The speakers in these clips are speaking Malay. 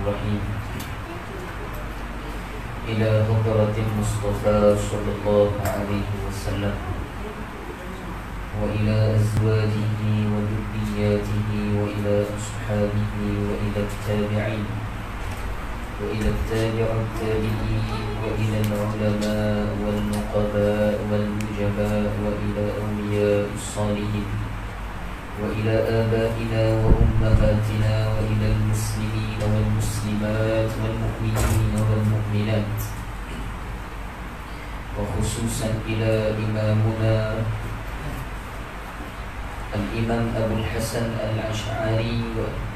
الرحيم إلى حضرة المصطفى صلى الله عليه وسلم وإلى أزواجه وذرياته وإلى أصحابه وإلى التابعين وإلى التابع التابعين وإلى العلماء والنقباء والنجباء وإلى أولياء الصالحين وإلى آبائنا وأمهاتنا وإلى المسلمين والمسلمات والمؤمنين والمؤمنات وخصوصا إلى إمامنا الإمام أبو الحسن الأشعري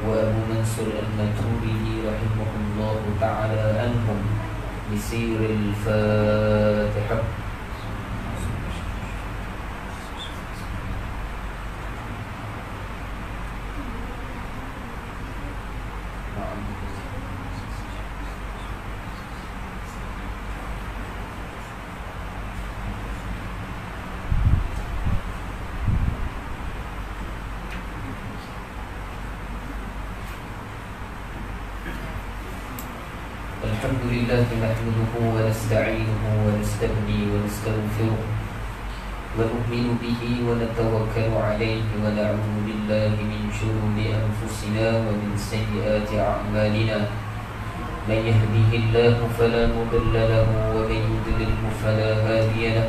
وأبو منصور الماتريدي رحمه الله تعالى عنهم بسير الفاتحة. الحمد لله نحمده ونستعينه ونستهدي ونستغفره ونؤمن به ونتوكل عليه ونعوذ بالله من شرور أنفسنا ومن سيئات أعمالنا من يهده الله فلا مضل له ومن يضلله فلا هادي له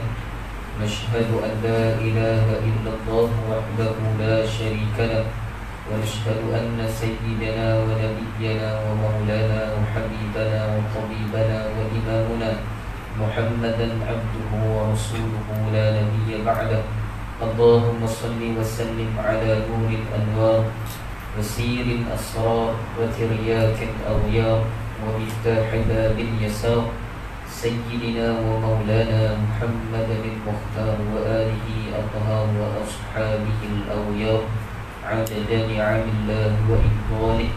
نشهد أن لا إله إلا الله وحده لا شريك له ونشهد أن سيدنا ونبينا ومولانا وحبيبنا وطبيبنا وإمامنا محمدا عبده ورسوله لا نبي بعده. اللهم صل وسلم على نور الأنوار وسير الأسرار وترياك الأغيار ومفتاح باب اليسار سيدنا ومولانا محمد المختار وآله الأطهار وأصحابه الأغيار عدد نعم الله وإفضاله.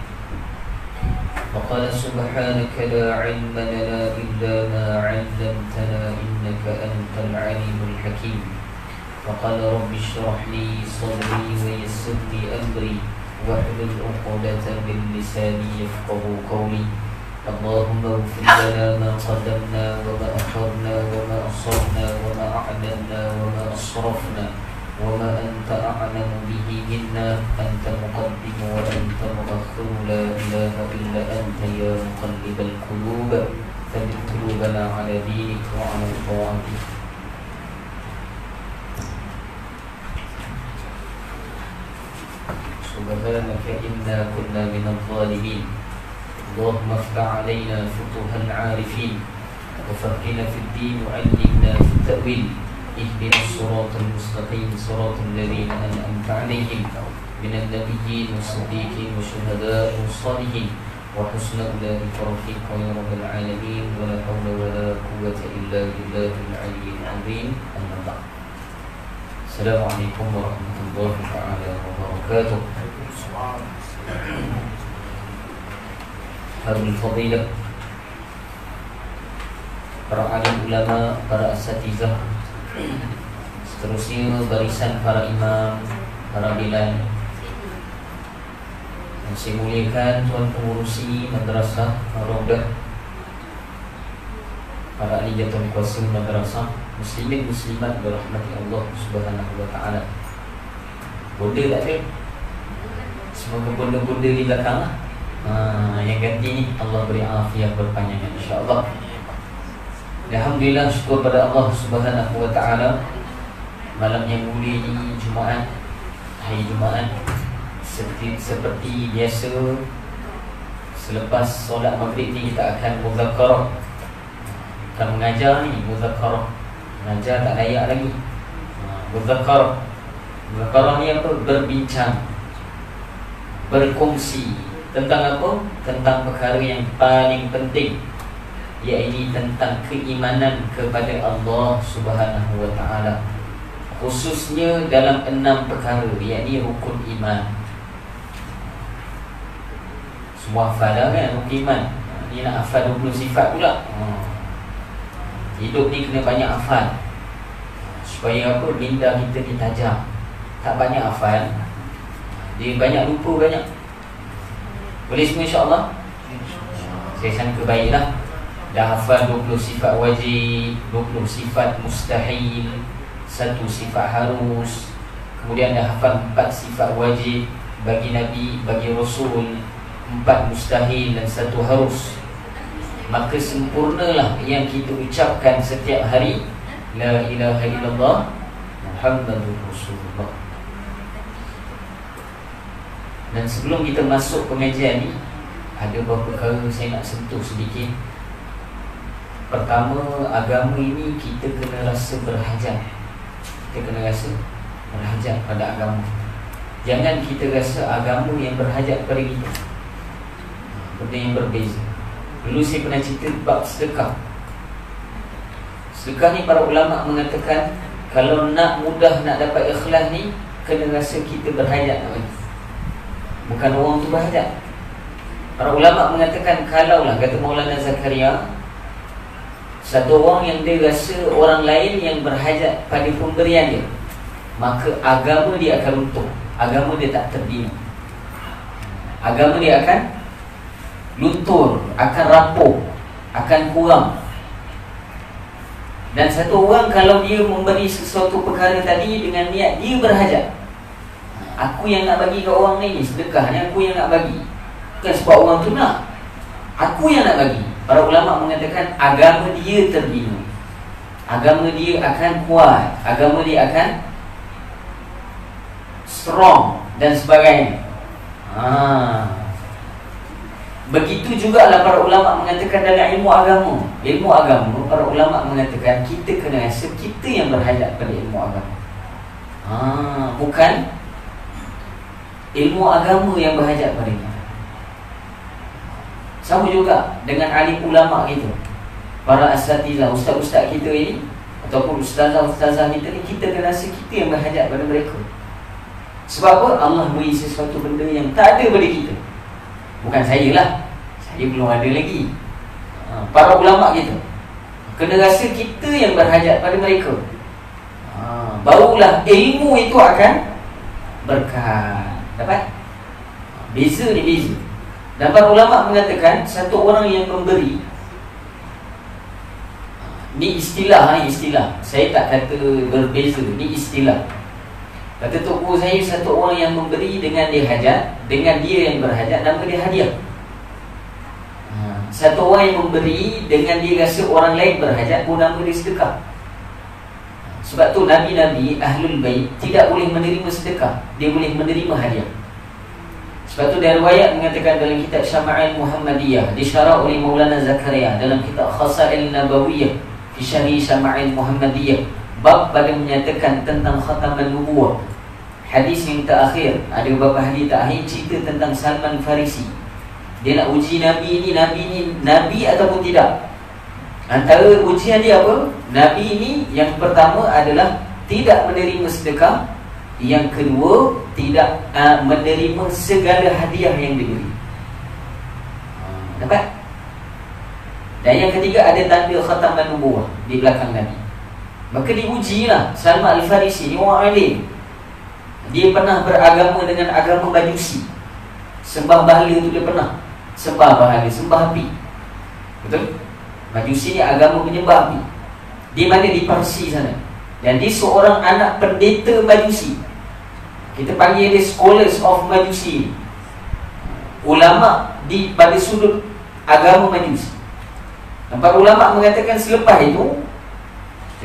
وقال سبحانك لا علم لنا إلا ما علمتنا إنك أنت العليم الحكيم. وقال رب اشرح لي صدري ويسر لي أمري واحلل عقدة من لساني يفقه قولي. اللهم اغفر لنا ما قدمنا وما أخرنا وما أصرنا وما أعلنا وما أسرفنا وما أنت أعلم به منا أنت مقدم وأنت مؤخر لا إله إلا أنت يا مقلب القلوب ثبت قلوبنا على دينك وعلى طاعتك. سبحانك إنا كنا من الظالمين اللهم افتح علينا فتوح العارفين وفقنا في الدين وعلمنا في التأويل. اهدنا الصراط المستقيم صراط الذين أنعمت عليهم من النبيين والصديقين والشهداء والصالحين وحسن أولئك رفيقا يا رب العالمين ولا حول ولا قوة إلا بالله العلي العظيم. أما بعد السلام عليكم ورحمة الله تعالى وبركاته. Harul Fadilah, para alim ulama, para asatizah, seterusnya barisan para imam, para bilal yang saya muliakan, tuan pengurusi madrasah Raudah, para ahli jatuh kuasa madrasah, muslimin muslimat berahmati Allah Subhanahu wa taala. Bonda tak ada. Semoga bonda-bonda di belakang lah. Yang ganti ni Allah beri afiat berpanjangan insya-Allah. Alhamdulillah, syukur pada Allah Subhanahu wa taala. Malam yang mulia ini Jumaat, hari Jumaat, seperti biasa selepas solat maghrib ni kita akan muzakarah. Bukan mengajar ni, muzakarah. Mengajar tak layak lagi. Muzakarah. Muzakarah ni apa? Berbincang, berkongsi tentang apa? Tentang perkara yang paling penting, iaitu tentang keimanan kepada Allah Subhanahu wa taala, khususnya dalam 6 perkara, iaitu rukun iman. Semua hafal dah kan rukun iman. Ni nak hafal 20 sifat pula. Hidup ni kena banyak hafal supaya apa? Minda kita ni tajam. Tak banyak hafal, dia banyak lupa banyak. Boleh semua insya-Allah? Saya sangka baiklah. Dah hafal 20 sifat wajib, 20 sifat mustahil, 1 sifat harus. Kemudian dah hafal 4 sifat wajib bagi Nabi, bagi Rasul, 4 mustahil dan 1 harus. Maka sempurnalah yang kita ucapkan setiap hari, La ilaha illallah Muhammadur Rasulullah. Dan sebelum kita masuk pengajian ni, ada beberapa perkara saya nak sentuh sedikit. Pertama, agama ini kita kena rasa berhajat. Kita kena rasa berhajat pada agama. Jangan kita rasa agama yang berhajat pada kita. Benda yang berbeza. Dulu saya pernah cerita bab sedekah. Sedekah ni para ulama mengatakan, kalau nak mudah nak dapat ikhlas ni, kena rasa kita berhajat nak bagi. Bukan orang tu berhajat. Para ulama mengatakan, kalaulah, kata Maulana Zakaria, satu orang yang dia rasa orang lain yang berhajat pada pemberian dia, maka agama dia akan runtuh. Agama dia tak terbina. Agama dia akan luntur, akan rapuh, akan kurang. Dan satu orang kalau dia memberi sesuatu perkara tadi dengan niat dia berhajat, aku yang nak bagi ke orang ni, sedekah ni aku yang nak bagi, bukan sebab orang tu nak, aku yang nak bagi. Para ulama mengatakan agama dia terbina, agama dia akan kuat, agama dia akan strong dan sebagainya. Begitu jugalah para ulama mengatakan dalam ilmu agama. Ilmu agama, para ulama mengatakan kita kena rasa kita yang berhajat pada ilmu agama. Bukan ilmu agama yang berhajat pada kita. Sama juga dengan alim ulama kita, para asatizah, ustaz-ustaz kita ini, ataupun ustazah-ustazah kita ni, kita kena rasa kita yang berhajat pada mereka. Sebab apa? Allah beri sesuatu benda yang tak ada pada kita. Bukan saya lah, saya belum ada lagi. Para ulama kita kena rasa kita yang berhajat pada mereka. Barulah ilmu itu akan berkah. Dapat? Beza ni beza. Dan para ulama mengatakan satu orang yang memberi, ni istilah, saya tak kata berbeza, ni istilah. Kata Tok Guru saya, satu orang yang memberi dengan dia hajat, dengan dia yang berhajat, nama dia hadiah. Satu orang yang memberi dengan dia rasa orang lain berhajat, pun nama dia sedekah. Sebab tu Nabi-Nabi Ahlul Bait tidak boleh menerima sedekah, dia boleh menerima hadiah. Sebab tu dari riwayat mengatakan dalam kitab Syama'il Muhammadiyah, disyarah oleh Maulana Zakaria dalam kitab Khasail Nabawiyah fi Syarih Syama'il Muhammadiyah, bab pada menyatakan tentang khataman nubuwah. Hadis yang terakhir, ada beberapa hadis terakhir cerita tentang Salman Farisi. Dia nak uji Nabi ni Nabi ataupun tidak. Antara ujian dia apa? Nabi ini yang pertama adalah tidak menerima sedekah, yang kedua tidak menerima segala hadiah yang diberi. Dapat? Dan yang ketiga ada tanda khataman nubuwah di belakang Nabi. Maka diujilah Salman Al-Farisi ni, orang alim. Dia pernah beragama dengan agama Majusi. Sembah bahala tu dia pernah. Sembah bahala, sembah api. Betul? Majusi ni agama menyembah api. Di mana? Di Parsi sana. Dan dia seorang anak pendeta Majusi. Kita panggil dia scholars of Majusi, ulama di pada sudut agama Majusi. Para ulama mengatakan selepas itu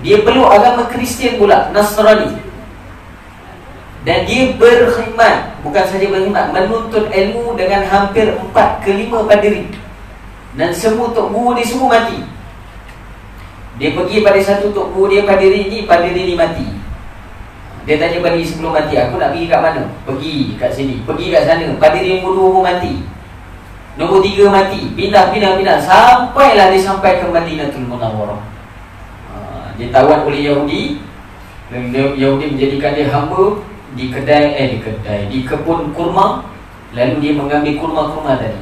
dia peluk agama Kristian pula, Nasrani. Dan dia berkhidmat, bukan saja berkhidmat, menuntut ilmu dengan hampir 4 ke 5 paderi. Dan semua tok guru dia semua mati. Dia pergi pada satu tok guru dia, paderi ni mati. Dia tanya paderi sebelum mati, aku nak pergi kat mana? Pergi kat sini, pergi kat sana. Paderi nombor 2 pun mati, nombor 3 mati. Pindah sampailah dia sampai ke Madinatul Munawwarah. Dia tawan oleh Yahudi. Yahudi menjadikan dia hamba di di kebun kurma. Lalu dia mengambil kurma-kurma tadi.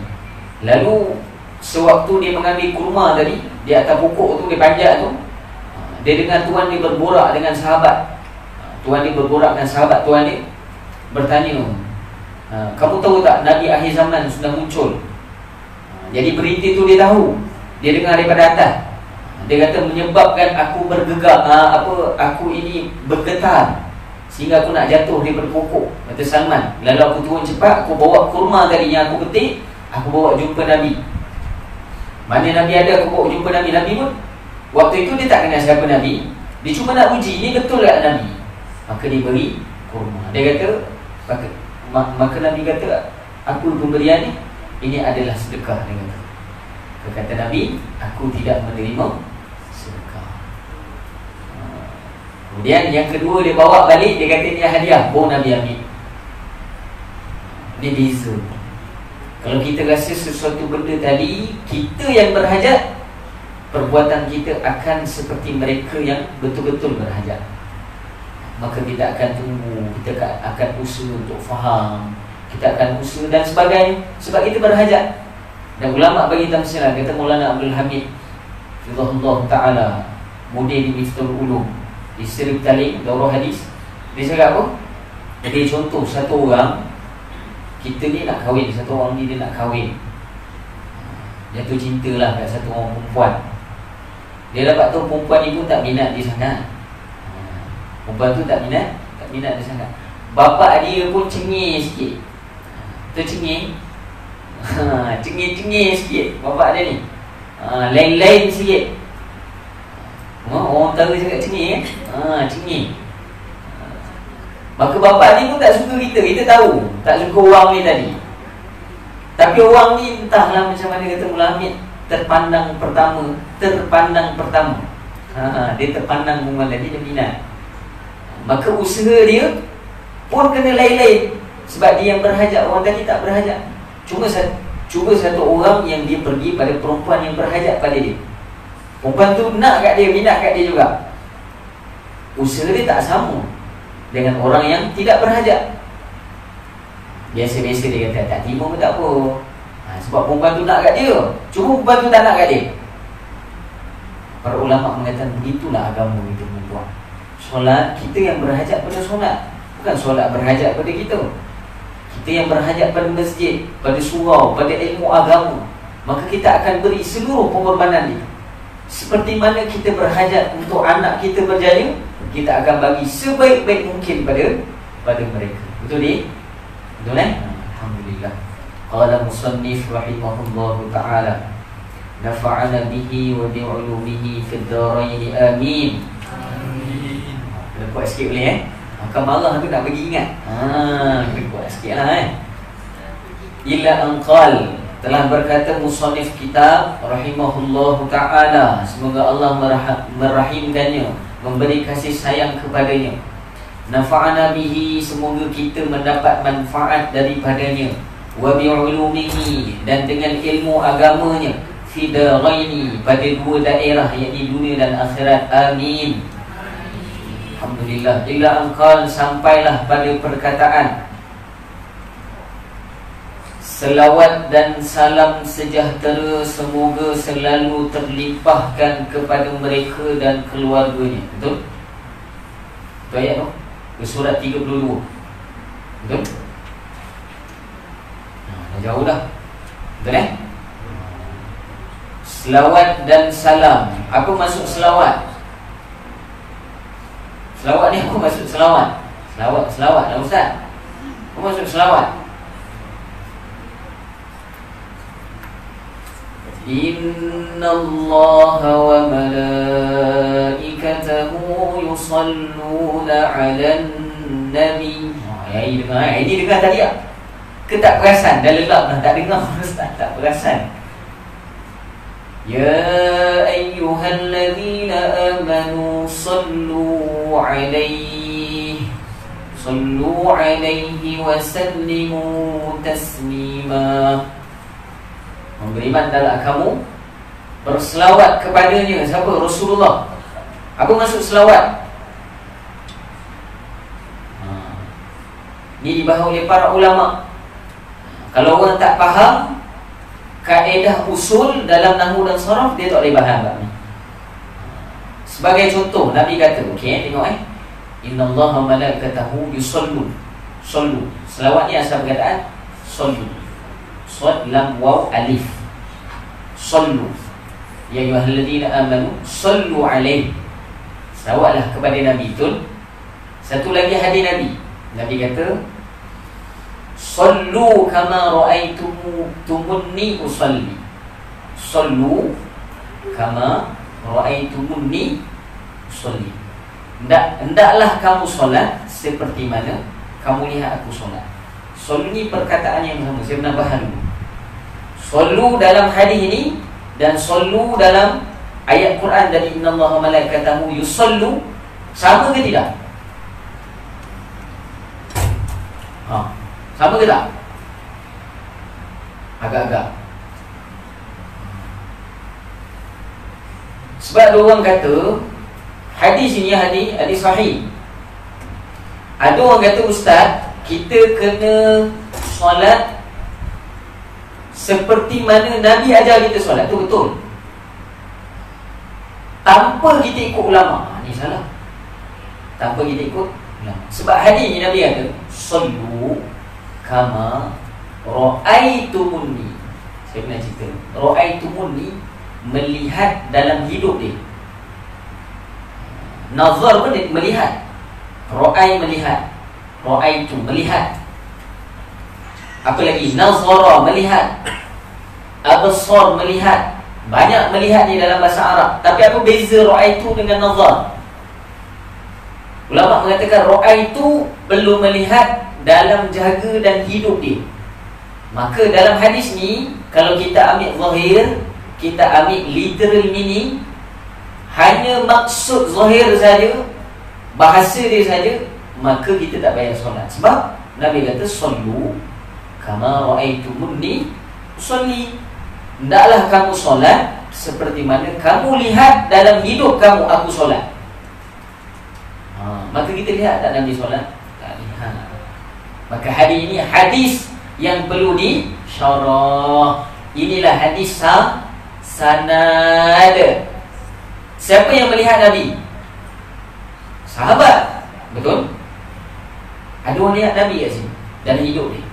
Lalu sewaktu dia mengambil kurma tadi, di atas pokok tu, dia panjat tu, dia dengar tuan dia berborak dengan sahabat. Tuan dia berborak dengan sahabat tuan dia, bertanya, kamu tahu tak Nabi akhir zaman sudah muncul? Jadi berita tu dia tahu, dia dengar daripada atas. Dia kata menyebabkan aku bergegar, aku ini bergetar sehingga aku nak jatuh daripada pokok. Kata Salman, lalu aku turun cepat, aku bawa kurma tadi yang aku petik, aku bawa jumpa Nabi. Mana Nabi ada, aku bawa jumpa Nabi. Nabi pun waktu itu dia tak kenal siapa Nabi. Dia cuma nak uji, ni betul tak Nabi? Maka dia beri kurma. Dia kata, maka Nabi kata, apa pemberian ni? Ini adalah sedekah. Dia kata. Kata Nabi, aku tidak menerima sedekah. Kemudian yang kedua dia bawa balik, dia kata ini hadiah. Baru Nabi ambil. Ini beza. Kalau kita rasa sesuatu benda tadi, kita yang berhajat, perbuatan kita akan seperti mereka yang betul-betul berhajat. Maka kita akan tunggu, kita akan usaha untuk faham, kita akan usaha dan sebagainya. Sebab kita berhajat. Dan ulama bagi tamsilan, kata Maulana Abdul Hamid Fidhullah Ta'ala, mudir di Miftahul Ulum, di Sirib Talim, Daurah Hadis. Dia cakap apa? Jadi contoh satu orang, kita ni nak kahwin, satu orang ni dia nak kahwin, jatuh cinta lah kat satu orang perempuan. Dia dapat tahu perempuan ni pun tak minat dia sangat. Perempuan tu tak minat dia sangat. Bapa dia pun cengih sikit. Tercengih, cengih sikit bapa dia ni. Lain-lain sikit. Orang Utara cakap cengih cengih. Maka bapa ni pun tak suka kita tahu, tak suka orang ni tadi. Tapi orang ni entahlah macam mana, kata Mullah Hamid, terpandang pertama. Dia terpandang perempuan tadi, dia minat. Maka usaha dia pun kena lain-lain. Sebab dia yang berhajat, orang tadi tak berhajat. Cuba satu orang yang dia pergi pada perempuan yang berhajat pada dia. Perempuan tu nak kat dia, minat kat dia juga. Usaha dia tak sama dengan orang yang tidak berhajat. Biasa-biasa dia kata tak terima pun tak apa. Sebab perempuan tu nak kat dia. Cuma perempuan tu tak nak kat dia. Para ulama mengatakan begitulah agama itu perempuan. Solat, kita yang berhajat pada solat, bukan solat berhajat pada kita. Kita yang berhajat pada masjid, pada surau, pada ilmu agama. Maka kita akan beri seluruh pengorbanan dia. Seperti mana kita berhajat untuk anak kita berjaya, kita akan bagi sebaik-baik mungkin pada mereka. Betul ni? Betul eh? Alhamdulillah. Qala musannif rahimahullahu ta'ala, nafa'ana bihi wa bi'ulumihi fid dharain amin. Amin. Kena kuat sikit boleh eh? Akan marah tu nak bagi ingat. Kena kuat sikit lah Illa anqal, telah berkata musannif kitab rahimahullahu ta'ala, semoga Allah merahimkannya, memberi kasih sayang kepadanya. Nafa'ana bihi, semoga kita mendapat manfaat daripadanya. Wa bi'ulumihi, dan dengan ilmu agamanya. Fi daraini, pada dua daerah, yakni dunia dan akhirat. Amin. Alhamdulillah. Illa angkal, sampailah pada perkataan, selawat dan salam sejahtera semoga selalu terlimpahkan kepada mereka dan keluarganya. Betul? Itu ayat tu, surat 32. Betul? Dah jauh dah. Betul eh? Selawat dan salam. Apa maksud selawat? Selawat ni apa maksud selawat? Selawat lah Ustaz. Apa maksud selawat? Inna Allah wa malaikatahu yusalluna ala nabi. Ini dengar tadi tak? Ke tak perasan? Dah lelap dah, tak dengar. Tak perasan. Ya ayyuhalladzina amanu sallu alaihi wa sallimu taslima. Beriman adalah kamu berselawat kepadanya. Siapa? Rasulullah. Apa maksud selawat? Ini dibahas oleh para ulama. Kalau orang tak faham kaedah usul dalam nahwu dan saraf, dia tak boleh faham. Sebagai contoh, Nabi kata, okey, tengok innallaha malaikatahu yusallun. Sallu. Selawat ni asal perkataan sallu. Sad lam waw alif. Sallu. Ya ayyuhalladzina amanu sallu alaihi. Salawatlah kepada Nabi. Betul? Satu lagi hadis Nabi. Nabi kata, sallu kama ra'aitumuni usalli. Sallu kama ra'aitumuni usalli. Hendaklah kamu solat seperti mana kamu lihat aku solat. Sallu ni perkataan yang sama. Saya menambahkan dulu. Sallu dalam hadis ini dan sallu dalam ayat Quran dari innallaha malaikatahu yusallu, sama ke tidak? Sama ke tak? Agak-agak. Sebab ada orang kata hadis ini hadis sahih. Ada orang kata, ustaz, kita kena solat seperti mana Nabi ajar kita solat. Itu betul, tanpa kita ikut ulama. Ini salah. Tanpa kita ikut ulama. Sebab hadis ni Nabi kata, sallu kama ra'aitumuni. Saya pernah cerita, ra'aitumuni melihat dalam hidup dia. Nazar pun dia melihat. Ra'ai melihat. Ra'aitu melihat. Apa lagi? Nazara melihat. Absar melihat. Banyak melihat ni dalam bahasa Arab. Tapi apa beza ra'aitu dengan nazar? Ulama mengatakan ra'aitu perlu melihat dalam jaga dan hidup dia. Maka dalam hadis ni, kalau kita ambil zahir, kita ambil literal meaning, hanya maksud zahir saja, bahasa dia saja, maka kita tak payah solat. Sebab Nabi kata, sallu kama ra'aitumuni usalli. Hendaklah kamu solat seperti mana kamu lihat dalam hidup kamu aku solat. Maka kita lihat tak Nabi solat? Tak lihat. Maka hadis ini hadis yang perlu disyarah. Inilah hadis sanad. Siapa yang melihat Nabi? Sahabat. Betul? Ada orang lihat Nabi kat sini dalam hidup dia.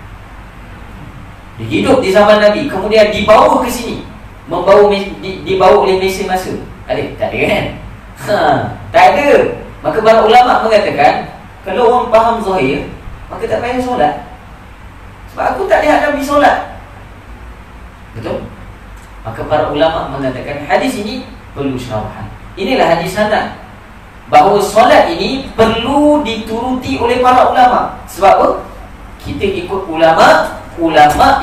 Dia hidup di zaman Nabi, kemudian dibawa ke sini, dibawa oleh mesin masa. Ada? Tak ada kan? Tak ada. Maka para ulama mengatakan, kalau orang faham zahir, maka tak payah solat. Sebab aku tak lihat Nabi solat. Betul? Maka para ulama mengatakan hadis ini perlu syarahan. Inilah hadis sanad, bahawa solat ini perlu dituruti oleh para ulama. Sebab apa? Kita ikut ulama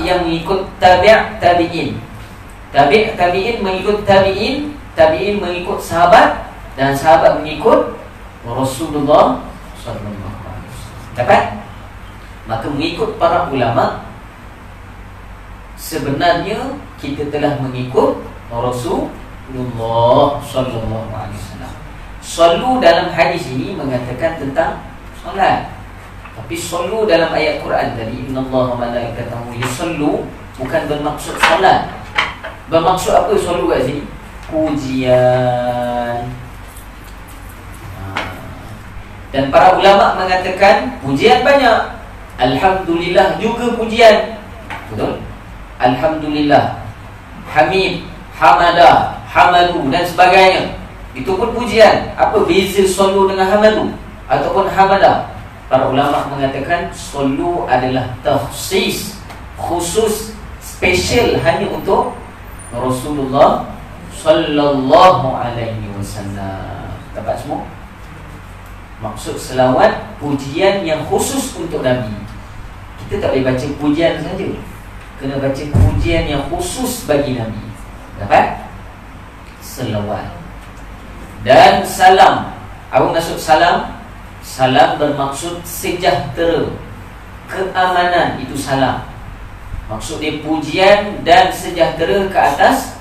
yang mengikut tabi'in. Tabi'in mengikut tabi'in, tabi'in mengikut sahabat, dan sahabat mengikut Rasulullah sallallahu alaihi wasallam. Dapat? Maka mengikut para ulama, sebenarnya kita telah mengikut Rasulullah sallallahu alaihi wasallam. Sallu dalam hadis ini mengatakan tentang solat. Tapi sallu dalam ayat Quran tadi, innallaha malaikatahu yusallu, bukan bermaksud solat. Bermaksud apa sallu kat sini? Pujian. Dan para ulama mengatakan pujian banyak. Alhamdulillah juga pujian. Betul? Alhamdulillah, hamid, hamadah, hamadu dan sebagainya. Itu pun pujian. Apa beza sallu dengan hamadu ataupun hamadah? Para ulama mengatakan sallu adalah takhsis, khusus, special, hanya untuk Rasulullah sallallahu alaihi wasallam. Dapat semua? Maksud selawat, pujian yang khusus untuk Nabi. Kita tak boleh baca pujian saja, kena baca pujian yang khusus bagi Nabi. Dapat? Selawat. Dan salam. Apa maksud salam? Salam bermaksud sejahtera, keamanan. Itu salam. Maksud dia pujian dan sejahtera ke atas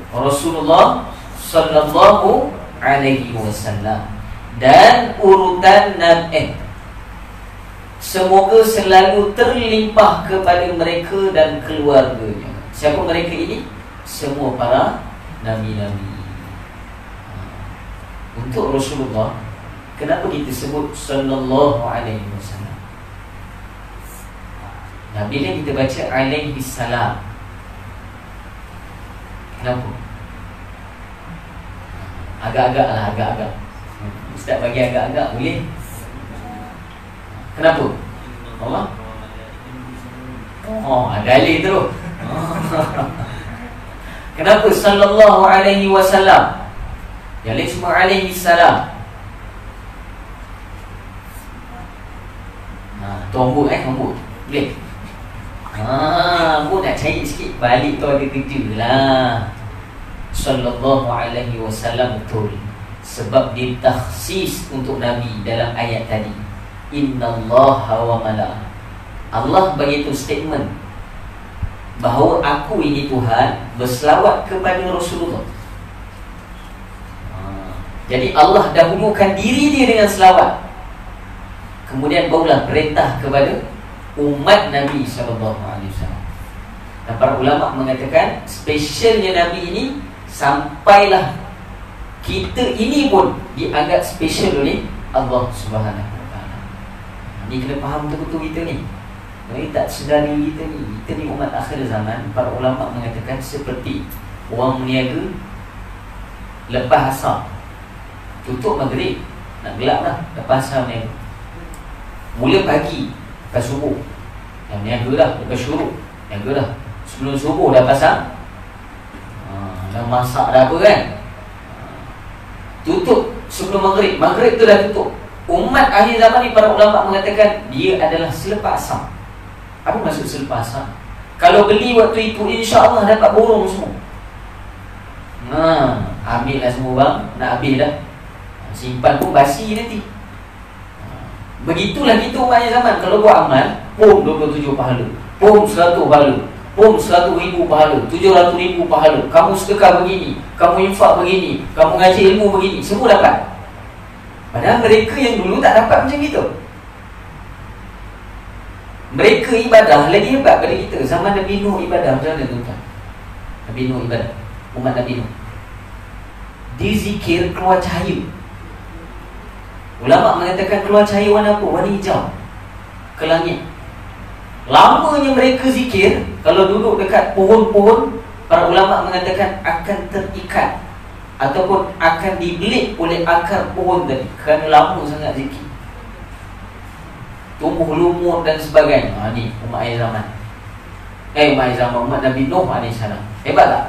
Rasulullah sallallahu alaihi wasallam. Dan urutan semoga selalu terlimpah kepada mereka dan keluarganya. Siapa mereka ini? Semua para nabi-nabi. Untuk Rasulullah, kenapa kita sebut sallallahu alaihi wasallam? Nabi ni kita baca alaihi salam. Kenapa? Agak-agak lah, agak-agak. Ustaz bagi agak-agak boleh? Kenapa? Allah? Oh, dalil terus. Kenapa sallallahu alaihi wasallam? Ya semua alaihi salam. Tombol tombol. Boleh? Bu nak cari sikit. Balik tu ada kerja lah. Sallallahu alaihi wasallam betul. Sebab dia takhsis untuk Nabi dalam ayat tadi. Innallaha wa mala'ah. Allah bagi tu statement bahawa aku ini Tuhan berselawat kepada Rasulullah. Jadi Allah dahulukan diri dia dengan selawat. Kemudian barulah perintah kepada umat Nabi SAW. Dan para ulama mengatakan spesialnya Nabi ini sampailah kita ini pun dianggap spesial oleh Allah Subhanahu Wa Taala. Ini kena faham betul-betul kita ni. Ini tak sedari kita ni umat akhir zaman. Para ulama mengatakan seperti orang meniaga lepas asar, tutup maghrib, nak gelap dah, lepas asar meniaga. Mula pagi, lepas subuh, yang meniaga dah, lepas syuruk, meniaga dah. Sebelum subuh dah pasang, dah masak dah apa kan, tutup sebelum maghrib. Maghrib tu dah tutup. Umat akhir zaman ni para ulama mengatakan dia adalah selepas asar. Apa maksud selepas asar? Kalau beli waktu itu, insya-Allah dapat borong semua. Ambil lah semua bang, nak habis dah. Simpan pun basi nanti. Begitulah kita umatnya zaman. Kalau buat amal, pom 27 pahala, pom 100 pahala, pom 100,000 pahala, 700,000 pahala. Kamu sedekah begini, kamu infak begini, kamu ngaji ilmu begini, semua dapat. Padahal mereka yang dulu tak dapat macam gitu. Mereka ibadah lagi hebat pada kita. Zaman Nabi Nuh ibadah macam mana tuan-tuan? Nabi Nuh ibadah, umat Nabi Nuh, dia zikir keluar cahaya. Ulama mengatakan keluar cahaya warna apa? Warna hijau ke langit. Lamanya mereka zikir. Kalau duduk dekat pohon-pohon, para ulama mengatakan akan terikat ataupun akan dibelit oleh akar pohon tadi, kerana lama sangat zikir, tumbuh lumut dan sebagainya. Ni umat akhir zaman. Umat Nabi Nuh AS. Hebat tak?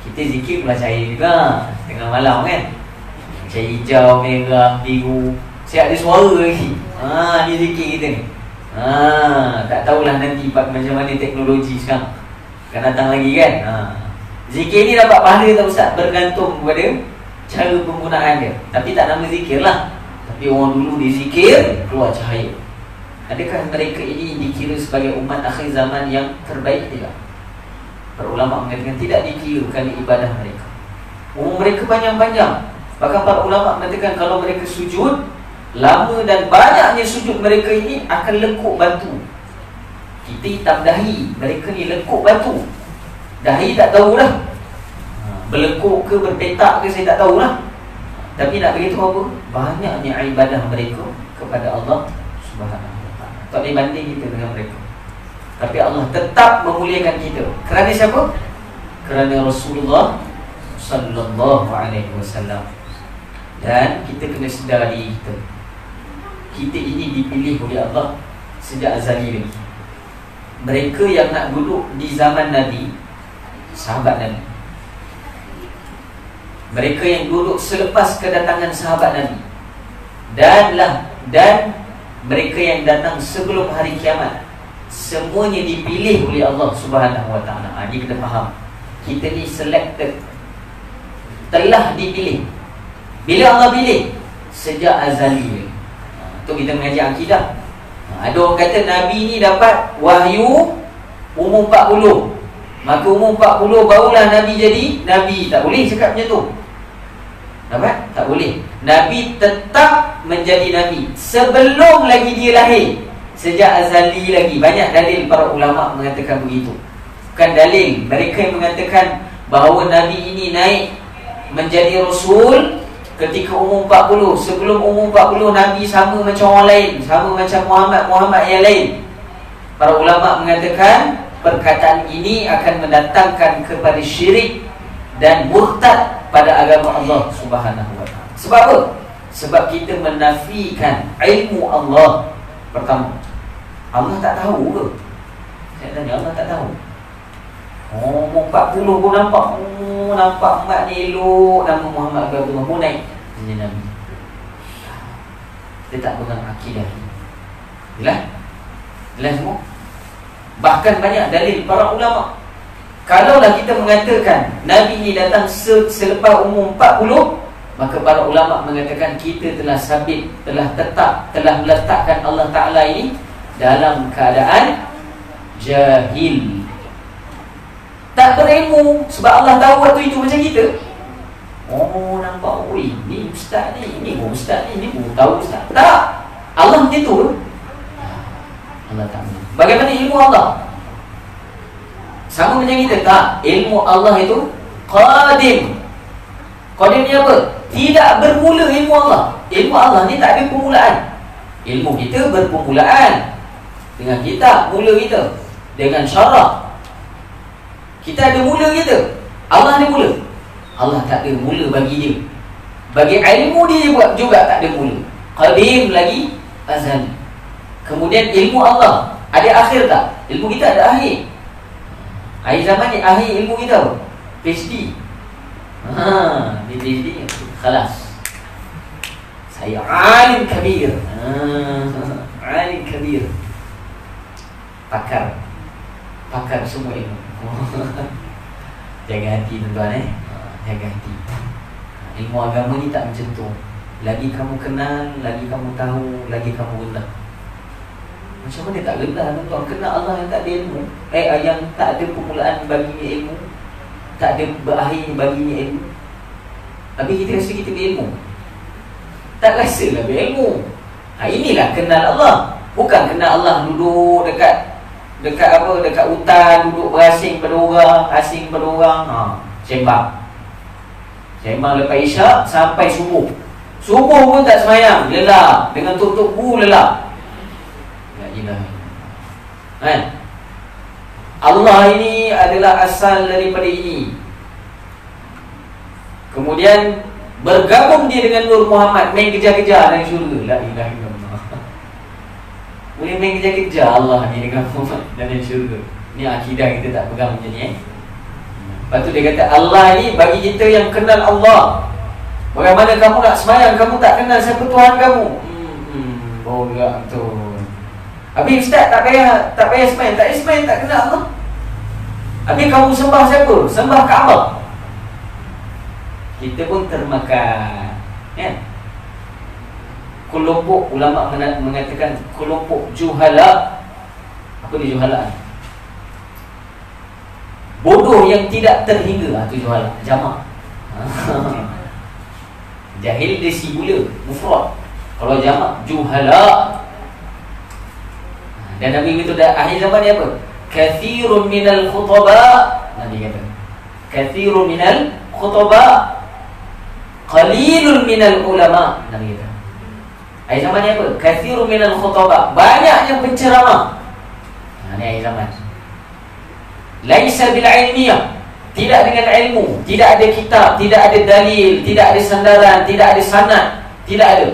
Kita zikir keluar cahaya juga tengah malam kan. Cahaya hijau, merah, biru, siap ada suara lagi. Ni zikir kita ni. Tak tahulah nanti macam mana teknologi sekarang akan datang lagi kan. Zikir ni dapat pahala tak Ustaz? Bergantung kepada cara penggunaan dia. Tapi tak nama zikir lah. Tapi orang dulu dia zikir keluar cahaya. Adakah mereka ini dikira sebagai umat akhir zaman yang terbaik? Tidak. Para ulama mengatakan tidak dikira kerana ibadah mereka. Umur mereka panjang-panjang. Bahkan para ulama mengatakan kalau mereka sujud, lama dan banyaknya sujud mereka ini akan lekuk batu. Kita hitam dahi, mereka ni lekuk batu. Dahi tak tahulah, berlekuk ke berpetak ke saya tak tahulah. Tapi nak beritahu apa? Banyaknya ibadah mereka kepada Allah Subhanahu Wa Taala. Tak boleh banding kita dengan mereka. Tapi Allah tetap memuliakan kita. Kerana siapa? Kerana Rasulullah Sallallahu Alaihi Wasallam. Dan kita kena sedari kita ini dipilih oleh Allah sejak azali lagi. Mereka yang nak duduk di zaman Nabi, sahabat Nabi. Mereka yang duduk selepas kedatangan sahabat Nabi, dan mereka yang datang sebelum hari kiamat, semuanya dipilih oleh Allah Subhanahu Wa Taala. Ini kena faham. Kita ni selected, telah dipilih. Bila Allah pilih? Sejak azali. Itu kita mengaji akidah. Ada orang kata Nabi ni dapat wahyu umur 40, maka umur 40 barulah Nabi jadi Nabi. Tak boleh cakap macam tu. Dapat? Tak boleh. Nabi tetap menjadi Nabi sebelum lagi dia lahir. Sejak azali lagi. Banyak dalil para ulama mengatakan begitu. Bukan dalil, mereka yang mengatakan bahawa Nabi ini naik menjadi Rasul ketika umur 40. Sebelum umur 40 Nabi sama macam orang lain, sama macam Muhammad yang lain. Para ulama mengatakan perkataan ini akan mendatangkan kepada syirik dan murtad pada agama Allah Subhanahu wa taala. Sebab apa? Sebab kita menafikan ilmu Allah. Pertama, Allah tak tahu ke? Saya tanya, Allah tak tahu? Oh, 40 pun nampak. Oh, nampak mak ni elok, nama Muhammad Abdullah pun naik. Ini Nabi. Dia tak pegang akidah. Jelas semua? Bahkan banyak dalil para ulama. Kalaulah kita mengatakan Nabi ni datang selepas umur 40, maka para ulama mengatakan kita telah sabit, telah tetap, telah meletakkan Allah Ta'ala ini dalam keadaan jahil, tak berilmu. Sebab Allah tahu waktu itu macam kita. Oh, nampak, oi, ni ustaz ni pun ustaz ni pun tahu ustaz. Tak, Allah macam tu. Allah tak. Bagaimana ilmu Allah? Sama macam kita tak? Ilmu Allah itu qadim. Qadim ni apa? Tidak bermula ilmu Allah. Ilmu Allah ni tak ada permulaan. Ilmu kita berpermulaan dengan kitab, mula kita. Dengan syarak, kita ada mula kita. Allah ada mula. Allah tak ada mula bagi dia. Bagi ilmu dia juga tak ada mula. Qadim lagi azali. Kemudian ilmu Allah ada akhir tak? Ilmu kita ada akhir. Akhir zaman ni akhir ilmu kita apa? PhD. Di PhD khalas. Saya alim kabir. Alim kabir. Pakar semua ilmu. Jaga hati tuan-tuan jaga hati. Ilmu agama ni tak macam tu. Lagi kamu kenal, lagi kamu tahu, lagi kamu rendah. Macam mana tak rendah tuan-tuan? Kenal Allah yang tak ada ilmu, yang tak ada permulaan baginya ilmu, tak ada berakhir baginya ilmu. Habis kita rasa kita berilmu. Tak rasalah berilmu. Inilah kenal Allah. Bukan kenal Allah duduk dekat hutan, duduk berasing pada orang, asing pada orang, sembang lepas isyak sampai subuh. Subuh pun tak semayang, lelap dengan tutup lelap. La ilaha illallah. Allah ini adalah asal daripada ini. Kemudian bergabung dia dengan Nur Muhammad, main kejar-kejar dari syurga. La ilaha illallah. Boleh main kejar-kejar Allah ni dengan Muhammad dan syurga. Ni akidah kita tak pegang macam ni. Lepas tu dia kata Allah ni bagi kita yang kenal Allah. Bagaimana kamu nak semayang, kamu tak kenal siapa Tuhan kamu? Borak tu. Habis ustaz tak payah semayang. Tak payah semayang, tak kenal Allah. Habis kamu sembah siapa? Sembah Kaabah. Kita pun termakan, kan? Kelompok ulama mengatakan kelompok juhala. Apa dia juhala? Bodoh yang tidak terhingga. Itu juhala, jamak. Jahil dia singular, mufrad. Kalau jamak juhala. Dan Nabi itu dah akhir zaman ni apa? Kathirun minal khutaba. Nabi kata kathirun minal khutaba, qalilun minal ulama. Nabi kata akhir zaman ni apa? Kathirun minal khutaba, banyak yang penceramah. Ini akhir zaman. Laisa bil ilmiyah, tidak dengan ilmu, tidak ada kitab, tidak ada dalil, tidak ada sandaran, tidak ada sanad, tidak ada.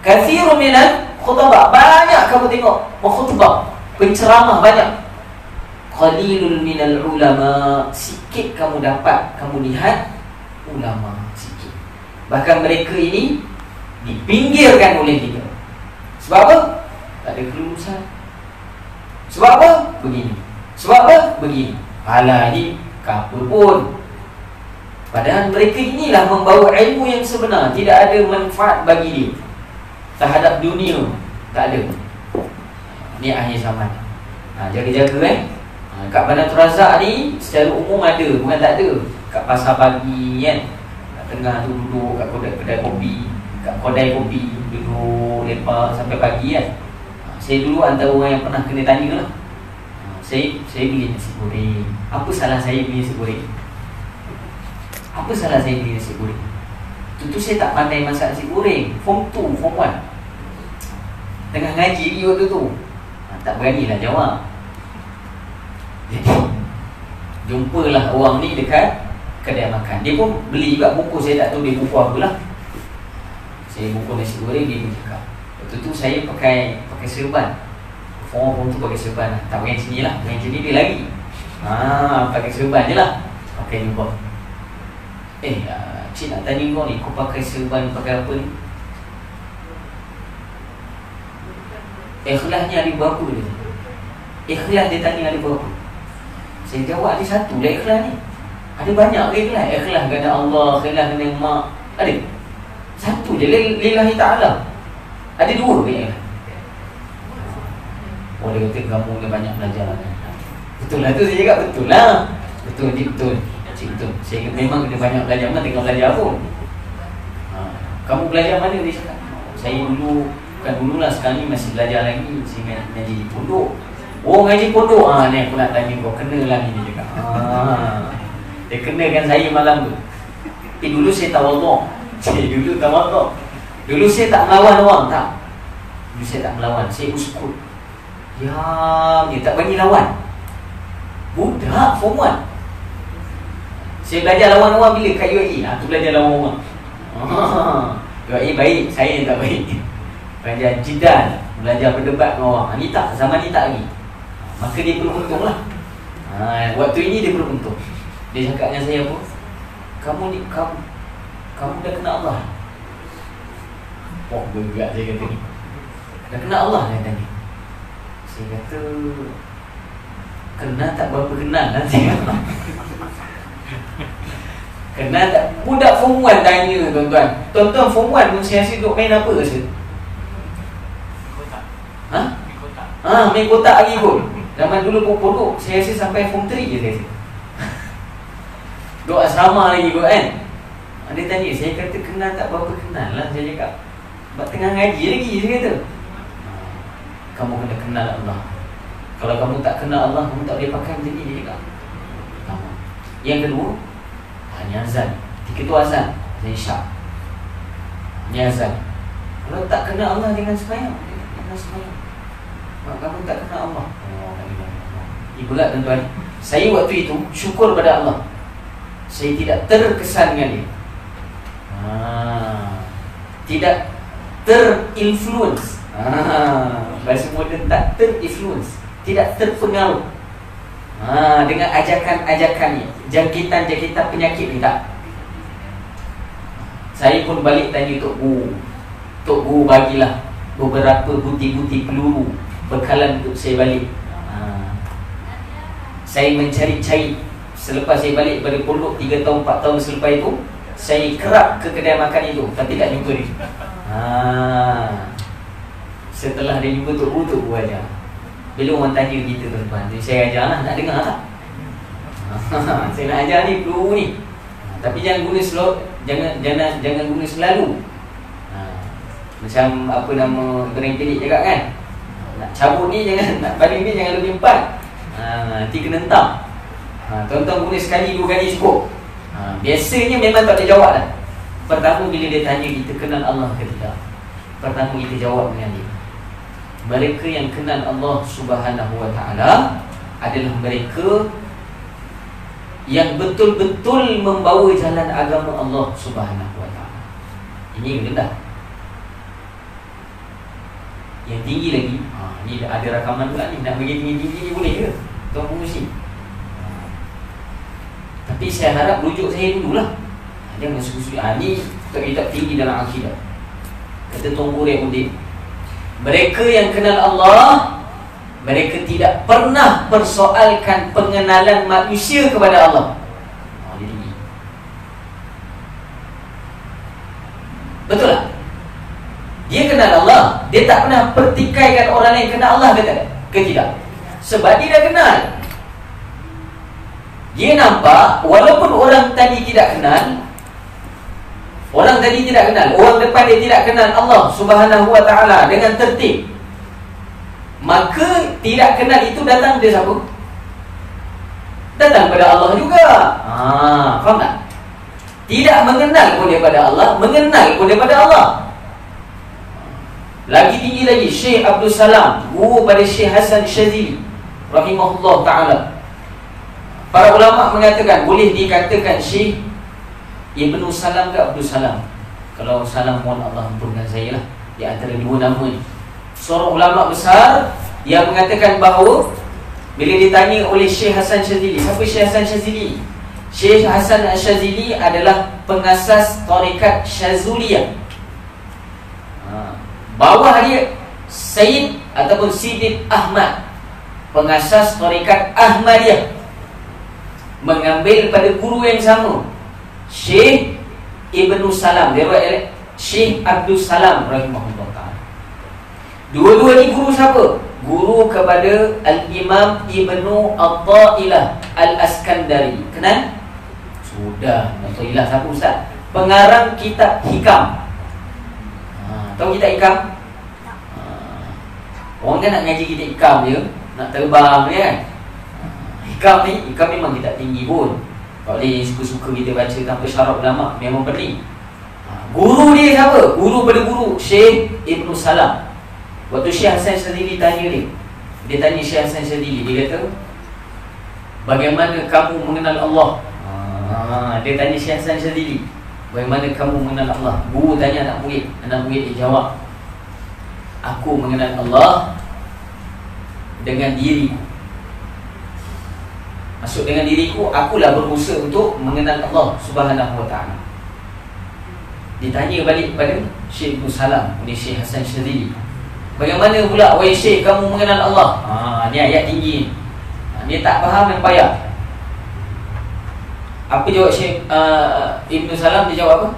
Kathirun minal khutbah, banyak kamu tengok berkhutbah, penceramah banyak. Qalilul minal ulama, sikit kamu dapat, kamu lihat ulama, sikit. Bahkan mereka ini dipinggirkan oleh kita. Sebab apa? Tak ada kelulusan. Sebab apa? Begini. Sebab apa? Begini. Alah, ni kapur pun. Padahal mereka inilah membawa ilmu yang sebenar. Tidak ada manfaat bagi dia terhadap dunia. Tak ada. Ni akhir zaman. Jaga-jaga kat Bandar Razak ni secara umum ada, bukan tak ada. Kat pasar pagi kan, kat tengah tu duduk kat kedai kopi, kat kedai kopi duduk lepak sampai pagi kan. Saya dulu antara orang yang pernah kena tanya lah. Saya beli nasi goreng. Apa salah saya beli nasi goreng? Apa salah saya beli nasi goreng? Tentu saya tak pandai masak nasi goreng. Form 2, Form 1, tengah ngaji waktu tu, tak beranilah jawab. Jadi jumpalah orang ni dekat kedai makan. Dia pun beli juga buku, saya tak tahu dia buku apa lah. Saya buku nasi goreng, dia pun cakap. Waktu tu saya pakai serban. Form tu pakai serban lah. Tak pakai sini lah, pakai sini dia lagi. Pakai serban je lah. Pakai jubah. Cik nak tanya kau ni, kau pakai serban pakai apa ni? Ikhlasnya ada berapa dia? Ikhlas dia tanya ada berapa? Saya jawab ada satu lah ikhlas ni. Ada banyak ke ikhlas? Ikhlas kerana Allah, ikhlas kerana mak. Ada? Satu je, lillahi ta'ala. Ada dua ke ikhlas? Oh, dia kata kamu ni banyak belajar lah. Betul lah tu, saya cakap betul lah. Betul, betul. Cik betul. Saya memang kena banyak belajar, mana tengah belajar pun. Kamu belajar mana? Dia cakap, saya dulu, bukan dululah, sekarang ni masih belajar lagi. Saya ngaji di pondok. Oh, ngaji pondok. Ni aku nak tanya kau, kena lah ni, dia cakap. Dia kenakan saya malam tu. Tapi dulu saya tawaduk. Dulu saya tak melawan orang, tak. Dulu saya tak melawan, saya uskut. Dia tak bagi lawan. Budak form 1. Saya belajar lawan orang bila kat UAE. Tu belajar lawan orang. UAE baik, saya yang tak baik. Belajar jidal, belajar berdebat dengan orang. Ni tak, zaman ni tak lagi. Maka dia beruntung lah. Waktu ini dia beruntung. Dia cakap dengan saya apa? Kamu dah kenal Allah. Oh, bergerak saya kata ni. Dah kenal Allah dia tanya. Saya kata, kenal tak berapa kenal lah saya. Kenal tak? Budak form 1 tanya tuan-tuan. Tuan-tuan form 1 pun saya duduk main apa rasa? Kotak. Main kotak lagi pun. Zaman dulu pun pondok, saya rasa sampai form 3 je saya rasa. Duduk asrama lagi kot kan. Dia tanya, saya kata kenal tak berapa kenal lah. Saya cakap, tengah ngaji lagi saya kata. Kamu kena kenal Allah. Kalau kamu tak kenal Allah, kamu tak boleh pakai macam ni, dia cakap. Yang kedua, ni azan. Ketika tu azan, azan isyak. Ni azan. Kalau tak kenal Allah, jangan sembahyang. Jangan sembahyang. Kamu tak kenal Allah. Ini berat tuan-tuan. Saya waktu itu syukur pada Allah, saya tidak terkesan dengan dia. Tidak terinfluence. Bahasa moden tak terinfluence, tidak terpengaruh dengan ajakan-ajakannya, jangkitan-jangkitan penyakit ni tak. Saya pun balik tanya Tok Guru bagilah beberapa buti-buti peluru bekalan untuk saya balik. Saya mencari-cari. Selepas saya balik pada pondok 3 tahun 4 tahun selepas itu, saya kerap ke kedai makan itu, tapi tak jumpa dia. Setelah dia jumpa Tok Guru ajar. Bila orang tanya kita tuan-tuan, saya ajar lah, nak dengar tak? Saya nak ajar ni, peluru ni. Tapi jangan guna jangan guna selalu. Macam apa nama Ibrahim Pelik cakap kan, nak cabut ni jangan, nak baling ni jangan lebih 4. Nanti kena hentam. Tuan-tuan guna sekali 2 kali cukup. Biasanya memang tak boleh jawab dah. Pertama bila dia tanya kita kenal Allah ke tidak, pertama kita jawab dengan dia. Mereka yang kenal Allah Subhanahu Wa Taala adalah mereka yang betul-betul membawa jalan agama Allah Subhanahu Wa Taala. Ini yang rendah. Yang tinggi lagi, ni ada rakaman pula ni, nak bagi tinggi-tinggi ni boleh ke? Tuan pengurusi. Tapi saya harap rujuk saya dululah. Jangan susu-susu. Ni kitab tinggi dalam akidah. Kata Tuan Guru yang Udin, mereka yang kenal Allah, mereka tidak pernah persoalkan pengenalan manusia kepada Allah. Dia tinggi. Betul tak? Dia kenal Allah, dia tak pernah pertikaikan orang lain kenal Allah ke tidak? Sebab dia dah kenal. Dia nampak walaupun orang tadi tidak kenal, orang depan dia tidak kenal Allah Subhanahu Wa Taala dengan tertib, maka tidak kenal itu datang dari siapa? Datang pada Allah juga. Faham tak? Tidak mengenal pun daripada Allah, mengenal pun daripada Allah. Lagi tinggi lagi, Syekh Abdul Salam, guru pada Syekh Hasan Syazili rahimahullah ta'ala. Para ulama mengatakan boleh dikatakan Syekh Ibnu Salam ke Abdul Salam. Kalau Salam mohon Allah ampunkan saya lah, di antara dua nama ni. Seorang ulama besar yang mengatakan bahawa bila ditanya oleh Syekh Hasan Syazili, siapa Syekh Hasan Syazili? Syekh Hasan Syazili adalah pengasas tarekat Syazuliyah. Bawah dia Sayyid ataupun Siddiq Ahmad, pengasas tarekat Ahmadiyah, mengambil pada guru yang sama, Syekh Ibnu Salam. Dia buat Syekh Abdul Salam rahimahullah ta'ala. Dua-dua ni guru siapa? Guru kepada Al-Imam Ibnu Atta'ilah Al-Askandari. Kenal? Sudah. Atta'ilah siapa Ustaz? Pengarang kitab Hikam. Tahu kitab Hikam? Orang kan nak ngaji kitab Hikam je, nak terbang je kan. Hikam memang kitab tinggi pun, tak boleh suka-suka kita baca tanpa syarat ulama, memang penting. Guru dia siapa? Guru pada guru Syekh Ibnu Salam. Waktu Syekh Hasan Syazili tanya dia tanya Syekh Hasan Syazili, dia kata, bagaimana kamu mengenal Allah? Dia tanya Syekh Hasan Syazili, bagaimana kamu mengenal Allah? Guru tanya anak murid dia jawab, aku mengenal Allah dengan diriku. Maksud dengan diriku, akulah berusaha untuk mengenal Allah Subhanahu wa ta'ala. Ditanya balik kepada Syekh Ibnu Salam oleh Syekh Hasan Syazili, bagaimana pula wahai Syekh kamu mengenal Allah? Ni ayat tinggi. Dia tak faham yang payah. Apa jawab Syekh Ibnu Salam? Dia jawab apa?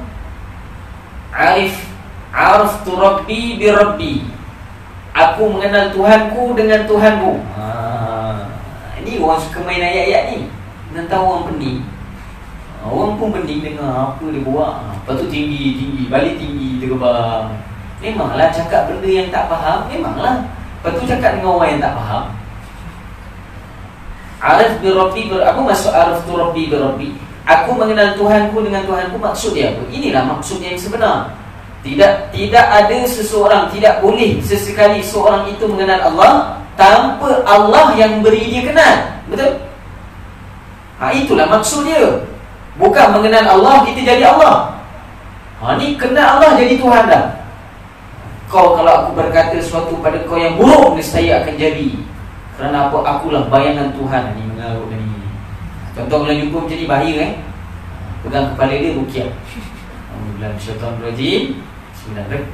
Araftu Rabbi bi Rabbi. Aku mengenal Tuhanku dengan Tuhanku. Ini orang suka main ayat-ayat ni. Nak tahu orang pening. Orang pun pening dengar apa dia buat. Lepas tu tinggi, balik tinggi, terbang. Memanglah cakap benda yang tak faham. Memanglah. Lepas tu cakap dengan orang yang tak faham. Araf bi Rabbi. Apa maksud araf tu Rabbi bi Rabbi? Aku mengenal Tuhanku dengan Tuhanku. Maksud dia apa? Inilah maksud yang sebenar. Tidak ada seseorang, tidak boleh sesekali seorang itu mengenal Allah tanpa Allah yang beri dia kenal. Betul? Itulah maksud dia. Bukan mengenal Allah kita jadi Allah. Ni kenal Allah jadi Tuhan dah. Kalau aku berkata sesuatu pada kau yang buruk, nescaya akan jadi. Kerana apa? Akulah bayangan Tuhan. Ni mengarut ni. Contoh kalau jumpa macam ni bahaya pegang kepala dia, ruqyah. Alhamdulillah, syaitan rajim.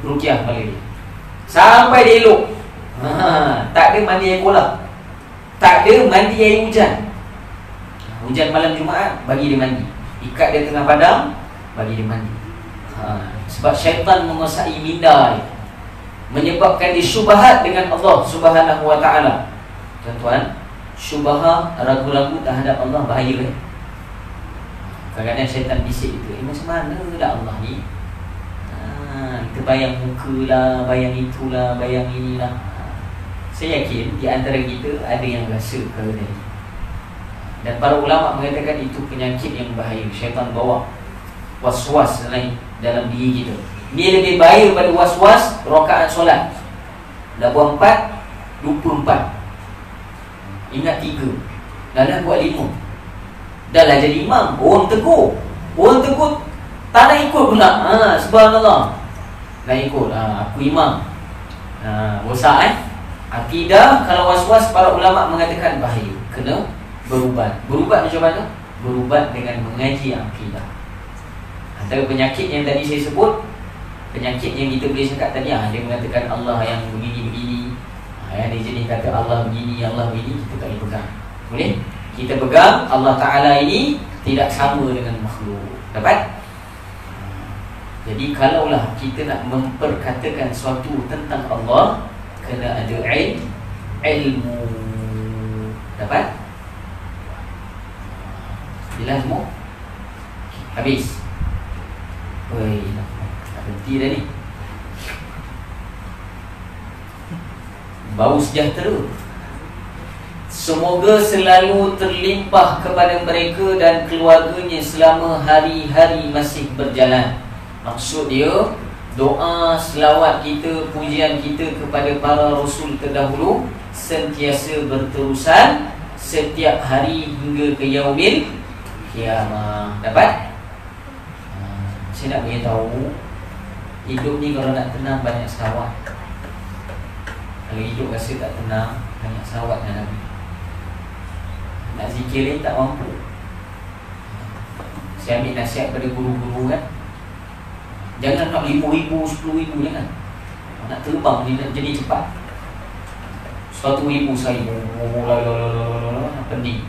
Ruqyah kepala dia sampai dia elok. Tak ada mandi air kolam, tak ada mandi air hujan. Hujan malam Jumaat, bagi dia mandi. Ikat dia tengah padang, bagi dia mandi. Sebab syaitan menguasai minda dia, menyebabkan dia syubhat dengan Allah Subhanahu wa ta'ala. Tuan-tuan, syubhat, ragu-ragu terhadap Allah bahaya. Kadang-kadang syaitan bisik itu, macam mana dah Allah ni? Kita bayang muka lah, bayang itulah, bayang inilah. Saya yakin di antara kita ada yang rasa perkara ni. Dan para ulama mengatakan itu penyakit yang bahaya. Syaitan bawa was-was dalam diri kita. Dia lebih bahaya pada was-was rakaat solat. Dah buat 4, lupa 4. Ingat 3. Dah buat 5. Dah lah jadi imam. Orang tegur tak nak ikut pula. Subhanallah. Nak ikut. Aku imam. Rosak akidah. Kalau was-was, para ulama mengatakan bahaya. Kena berubat. Berubat macam mana? Berubat dengan mengaji akidah. Antara penyakit yang tadi saya sebut, penyakit yang kita boleh cakap tadi, dia mengatakan Allah yang begini-begini, yang dia jenis kata Allah begini, Allah begini, kita tak boleh pegang. Boleh? Kita pegang Allah Ta'ala ini tidak sama dengan makhluk. Dapat? Jadi kalaulah kita nak memperkatakan sesuatu tentang Allah, kena ada ilmu. Dapat? Jelas semua? Habis. Oi, tak berhenti dah ni. Bau sejahtera. Semoga selalu terlimpah kepada mereka dan keluarganya selama hari-hari masih berjalan. Maksud dia, doa, selawat kita, pujian kita kepada para Rasul terdahulu sentiasa berterusan setiap hari hingga ke yaumil kiamah. Dapat? Saya nak beritahu, hidup ni kalau nak tenang banyak selawat. Kalau hidup rasa tak tenang, banyak selawat dengan Nabi. Nak zikir ni tak mampu. Saya ambil nasihat pada guru-guru kan, jangan nak 5,000, 10,000, jangan. Nak terbang ni, nak jadi cepat 100,000 sehari. Pening.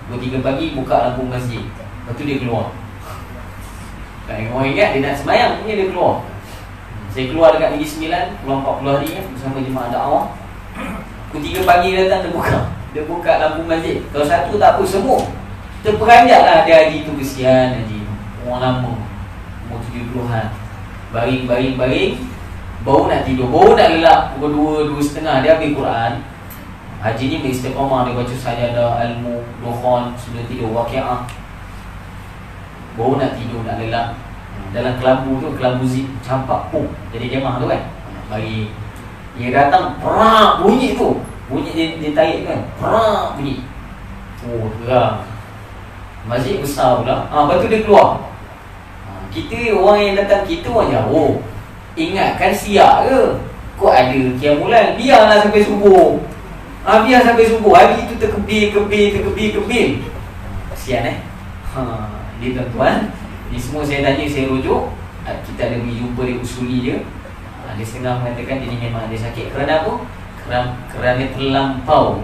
2-3 pagi buka lampu masjid, lepas tu dia keluar. Orang ingat dia nak sembahyang, dia keluar. Saya keluar dekat Negeri Sembilan, keluar 40 hari kan, bersama jemaah dakwah. Pukul 3 pagi datang, dia buka lampu masjid. Kalau satu tak apa, semua terperanjat lah. Dia haji tu, kesian haji, orang lama, umur 70-an, baring, baru nak tidur, baru nak lelap. Pukul 2, 2.30 dia ambil Quran. Haji ni beristiqamah, dia baca sajadah, ilmu, dukhan, sebelum tidur, waqi'ah. Baru nak tidur, nak lelap. Dalam kelambu tu, kelambu zip, campak pun jadi jemaah tu kan. Bagi dia datang, perak bunyi tu. Bunyi dia tarik kan, perak bunyi. Oh, terang. Masjid besar pula. Lepas tu dia keluar. Kita orang yang datang, kita orang jauh. Ingatkan siap ke? Kok ada Qiyamulan? Biarlah sampai subuh. Biar sampai subuh. Hari tu terkebir. Kesian Dia tuan-tuan, ni semua saya tanya, saya rujuk. Kita ada berjumpa dia, usuli dia. Dia setengah mengatakan dia ni memang ada sakit. Kerana apa? Kerana terlampau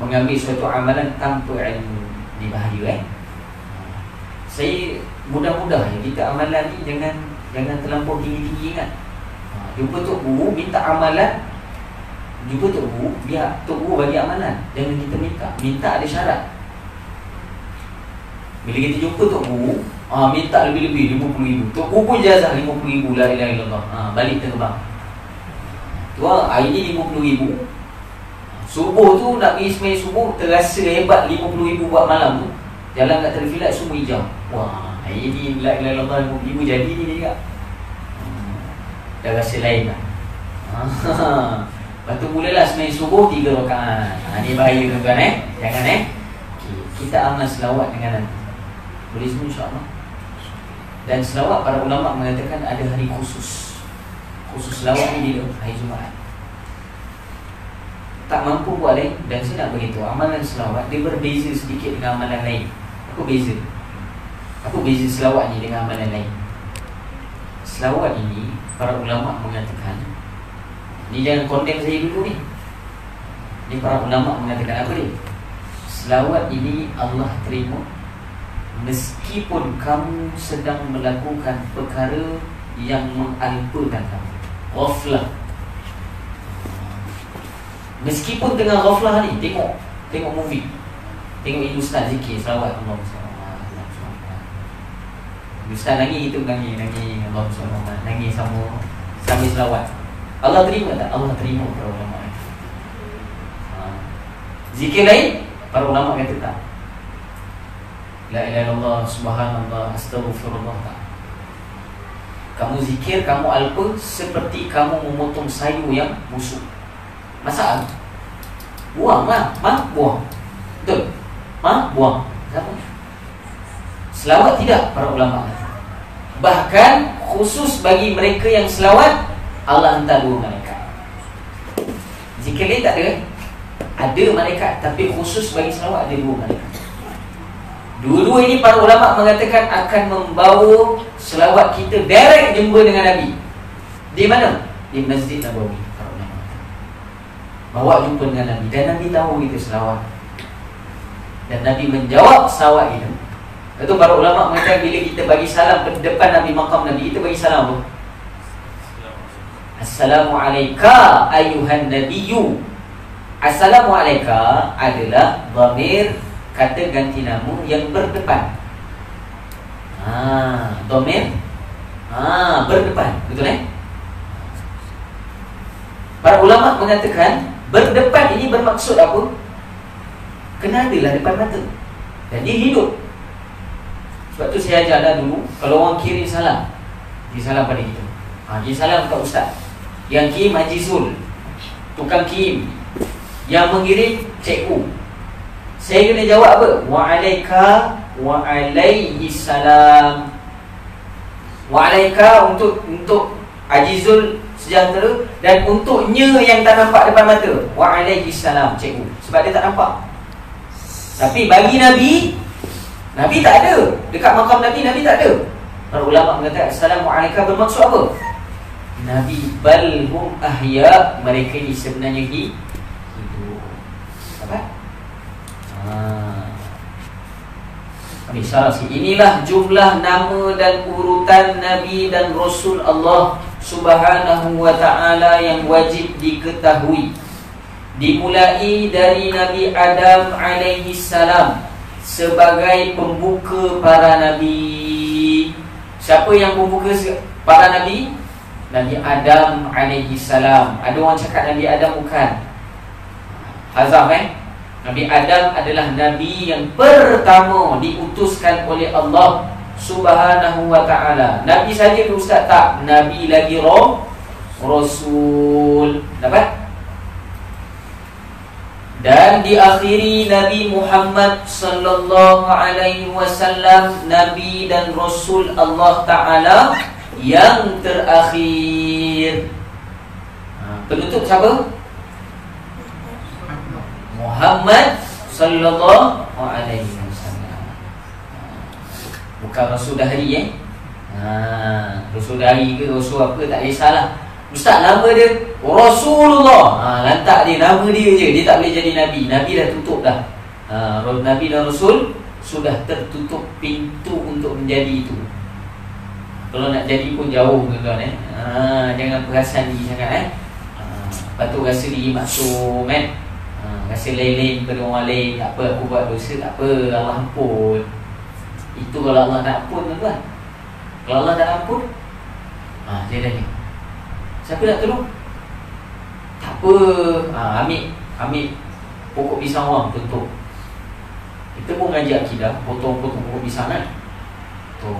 mengambil suatu amalan tanpa ilmu. Dia bahaya Saya mudah-mudah kita amalan ni jangan terlampau tinggi-tinggi kan. Jumpa Tok Guru minta amalan, jumpa Tok Guru, biar Tok Guru bagi amalan. Jangan kita minta ada syarat. Bila kita jumpa Tok Guru, minta lebih-lebih 50,000. Tok Guru pun jazah 50,000, la ilaha illallah. Balik terbang. Tuan, hari ni 50,000. Subuh tu nak pergi sembahyang subuh, terasa hebat 50,000 buat malam tu. Jalan kat Terfilat semua hijau. Wah, hari ni la ilaha illallah 50,000 jadi ni juga. Dah rasa lain lah. Lepas tu mulalah sembahyang subuh 3 rakaat. Ni bahaya tuan-tuan Jangan okay. Kita amal selawat dengan Nabi. Boleh semua insya-Allah. Dan selawat para ulama mengatakan ada hari khusus. Khusus selawat ni bila hari Jumaat. Tak mampu buat lain. Dan saya nak beritahu, amalan selawat dia berbeza sedikit dengan amalan lain. Apa beza? Apa beza selawat ni dengan amalan lain? Selawat ini para ulama mengatakan, ni jangan konten saya dulu ni. Ni para ulama mengatakan apa ni? Selawat ini Allah terima meskipun kamu sedang melakukan perkara yang mengalpakan kamu, ghaflah. Meskipun tengah ghaflah ni, tengok movie, tengok ustaz zikir selawat Allah SWT. Ustaz nangis, itu nangis Allah SWT, nangis sama sambil selawat. Allah terima tak? Allah terima para ulama. Zikir lain para ulama kata tak. La ilaha illallah, subhanallah, astaghfirullah tak. Kamu zikir, kamu alpa seperti kamu memotong sayur yang busuk. Masak, buang lah, buang. Betul? Buang. Kenapa? Selawat tidak, para ulama. Bahkan khusus bagi mereka yang selawat, Allah hantar 2 malaikat. Zikir lain tak ada. Ada malaikat, tapi khusus bagi selawat ada 2 malaikat. Dua-dua ini para ulama mengatakan akan membawa selawat kita direct jumpa dengan Nabi. Di mana? Di Masjid Nabawi. Para ulama bawa jumpa dengan Nabi. Dan Nabi tahu kita selawat. Dan Nabi menjawab selawat itu. Itu para ulama mengatakan bila kita bagi salam ke depan Nabi, maqam Nabi, kita bagi salam apa? Assalamualaikum ayuhan nabiyyu. Assalamualaikum adalah dhamir kata ganti nama yang berdepan. Dhamir berdepan. Betul Para ulama mengatakan berdepan ini bermaksud apa? Kena adalah depan mata. Dan dia hidup. Sebab tu saya ajar dulu, kalau orang kirim salam, dia salam pada kita. Dia salam kat ustaz. Yang kirim Haji Zul, tukang kirim. Yang mengirim cikgu. Saya kena jawab apa? Wa'alaika wa alaihi salam. Wa'alaika untuk ajizul sejahtera, dan untuknya yang tak nampak depan mata, wa'alaihi salam cikgu, sebab dia tak nampak. Tapi bagi Nabi tak ada. Dekat makam Nabi tak ada. Para ulama mengatakan Assalamualaikum bermaksud apa? Nabi balhum ahya, mereka ni sebenarnya hidup. Apa? Misal inilah jumlah nama dan urutan Nabi dan Rasul Allah Subhanahu wa ta'ala yang wajib diketahui. Dimulai dari Nabi Adam alaihi salam sebagai pembuka para Nabi. Siapa yang membuka para Nabi? Nabi Adam alaihi salam. Ada orang cakap Nabi Adam bukan. Hazam Nabi Adam adalah Nabi yang pertama diutuskan oleh Allah Subhanahu wa ta'ala. Nabi saja ke Ustaz? Tak. Nabi lagi Rasul. Dapat? Dan diakhiri Nabi Muhammad sallallahu alaihi wasallam, Nabi dan Rasul Allah Ta'ala yang terakhir. Penutup siapa? Muhammad sallallahu alaihi wasallam. Bukan Rasul Dahri Rasul Dahri ke Rasul apa tak kisahlah. Ustaz, nama dia Rasulullah. Lantak dia, nama dia je. Dia tak boleh jadi Nabi. Nabi dah tutup dah. Nabi dan Rasul sudah tertutup pintu untuk menjadi itu. Kalau nak jadi pun jauh tuan-tuan jangan perasan diri sangat patut rasa diri maksum rasa lain-lain pada orang lain. Tak apa, aku buat dosa, tak apa, Allah ampun. Itu kalau Allah nak ampun tuan-tuan. Kalau Allah tak ampun, dia dah ni, siapa nak tolong? Tak apa, ambil pokok pisang orang, tutup. Kita pun ngaji akidah, potong-potong pokok pisang kan. Tu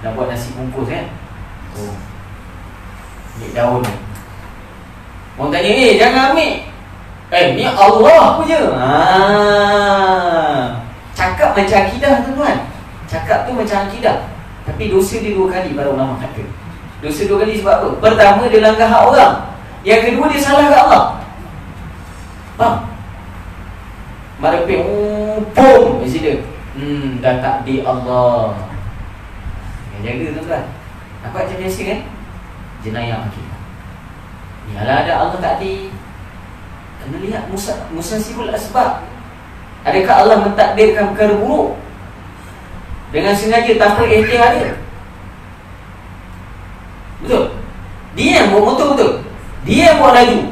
nak buat nasi bungkus kan. Tu ambil daun ni. Orang tanya, jangan ambil. Ni Allah punya. Cakap macam akidah tuan-tuan. Cakap tu macam akidah. Tapi dosa dia 2 kali, para ulama kata. Dosa 2 kali sebab apa? Pertama, dia langgar hak orang. Yang kedua, dia salah kat Allah. Faham? Marepek pum di sini. Dah takdir Allah. Jaga tuan-tuan. Nampak macam biasa kan? Jenayah akidah. Yalah, ada Allah takdir. Kena lihat musasibul asbab. Adakah Allah mentakdirkan perkara buruk dengan sengaja tanpa ikhtiar dia? Betul? Dia yang buat motor, betul? Dia yang buat laju.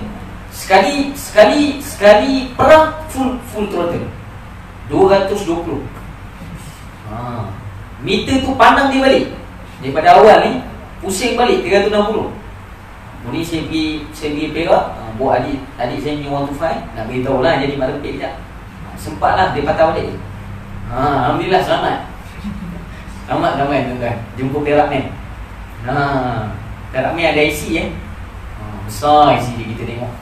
Sekali perang full throttle 220. Meter tu pandang dia balik. Daripada awal ni pusing balik 360. Kemudian saya pergi Perak, buat adik saya punya 125. Nak beritahu lah, jadi marepek sekejap. Sempatlah dia patah balik. Alhamdulillah selamat. Selamat tuan-tuan. Jumpa Perak ni. Perak ni ada IC besar IC dia, kita tengok.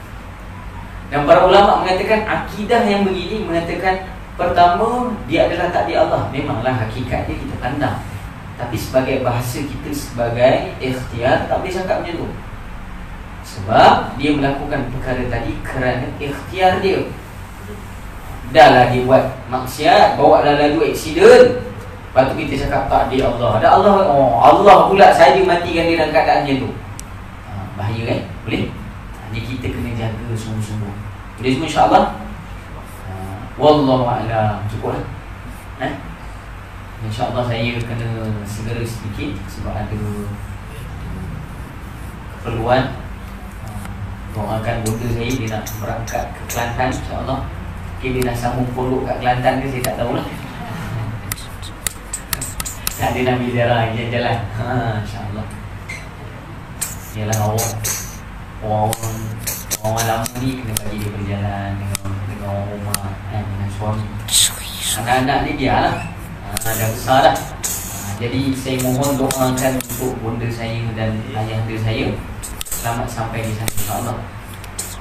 Dan para ulama mengatakan akidah yang begini mengatakan, pertama, dia adalah takdir Allah. Memanglah hakikat dia kita pandang, tapi sebagai bahasa kita, sebagai ikhtiar, tak boleh cakap macam tu. Sebab dia melakukan perkara tadi kerana ikhtiar dia. Dah lah dia buat maksiat, bawa dah laju aksiden, lepas tu kita cakap takdir Allah. Ada Allah, Allah pula saja matikan dia dalam keadaan macam tu. Bahaya kan? Boleh? Jadi kita kena jaga sungguh-sungguh. Boleh semua insyaAllah? Wallahu'alam. Cukup lah. InsyaAllah saya kena segera sedikit sebab ada keperluan. Doakan bonda saya, dia nak berangkat ke Kelantan insyaAllah. Okay, dia dah sambung polok kat Kelantan ke saya tak tahulah. Tak ada nak bidara jalan-jalan. InsyaAllah. Yalah orang lama ni kena bagi dia berjalan dengan orang rumah dengan suami. Anak-anak ni biarlah, dah besar dah. Jadi saya mohon doakan untuk bonda saya dan ayahanda saya selamat sampai di sana insyaAllah.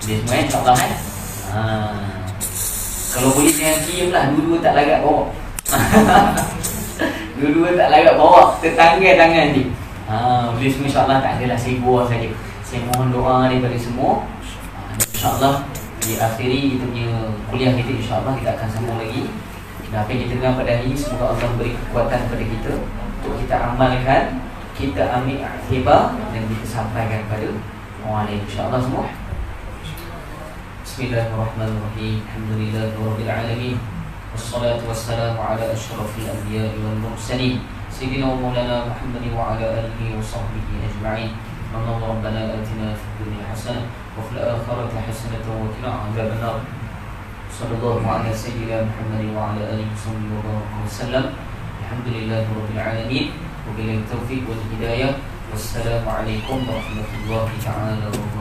Dia semua insyaAllah Kalau boleh jangan cium lah, dua-dua tak lagak bawa. Dua-dua tak lagak bawa, tetangga tangan nanti. Boleh semua insyaAllah, tak adalah saya buah saja. Saya mohon doa daripada semua. InsyaAllah di akhiri kita punya kuliah kita, insyaAllah kita akan sambung lagi. Dan apa yang kita dengar pada hari ini, semoga Allah beri kekuatan kepada kita untuk kita amalkan, kita ambil aktibar dan kita sampaikan kepada orang lain, insyaAllah semua. Bismillahirrahmanirrahim. Alhamdulillahirabbil alamin. Wassalatu wassalamu ala asyrafil anbiya'i wal mursalin sayyidina wa maulana Muhammadin wa ala alihi wa sahbihi ajma'in. Rabbana atina fid dunya hasanah wa fil akhirati hasanah wa qina adzaban nar. Sallallahu ala sayyidina Muhammadin wa ala alihi wa sallam. Alhamdulillahirabbil alamin. Wabillahi taufiq wal hidayah. Wassalamu alaikum warahmatullahi taala wabarakatuh.